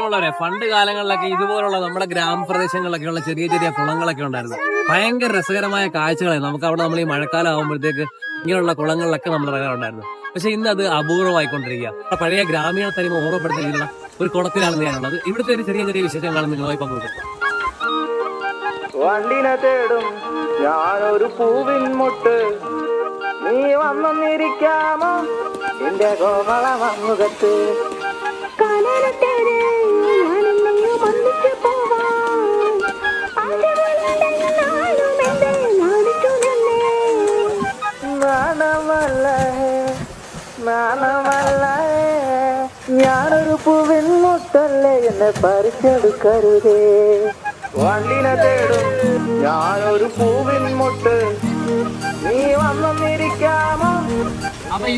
പ്രിയമുള്ളവരെ, പണ്ട് കാലങ്ങളിലൊക്കെ ഇതുപോലുള്ള നമ്മുടെ ഗ്രാമപ്രദേശങ്ങളിലൊക്കെ ഉള്ള ചെറിയ ചെറിയ കുളങ്ങളൊക്കെ ഉണ്ടായിരുന്നു. ഭയങ്കര രസകരമായ കാഴ്ചകളായിരുന്നു. നമുക്ക് അവിടെ നമ്മൾ ഈ മഴക്കാലം ആകുമ്പോഴത്തേക്ക് ഇങ്ങനെയുള്ള കുളങ്ങളിലൊക്കെ നമ്മൾ ഇറങ്ങാറുണ്ടായിരുന്നു. പക്ഷെ ഇന്ന് അത് അപൂർവമായിക്കൊണ്ടിരിക്കുക. പഴയ ഗ്രാമീണ തനിമ ഓർമ്മപ്പെടുത്തുന്ന ഒരു കുളത്തിലാണ് ഞാനുള്ളത്. ഇവിടുത്തെ ഒരു ചെറിയ ചെറിയ വിശേഷങ്ങളാണ് നിങ്ങളുമായി പങ്കുവെക്കുന്നത്. വണ്ടിനെ തേടും ഞാനൊരു പൂവിൻ മുട്ട്, നീ വന്നിരിക്കാമോ എന്റെ കോമള മുഖത്ത്. ഞാനൊരു പൂവിൻ മുട്ടല്ലേ, എന്നെ പറിച്ചെടുക്കരുതേ. വണ്ടിനെ തേടും ഞാനൊരു പൂവിൻ മുട്ട്, നീ വന്നിരിക്കാമോ.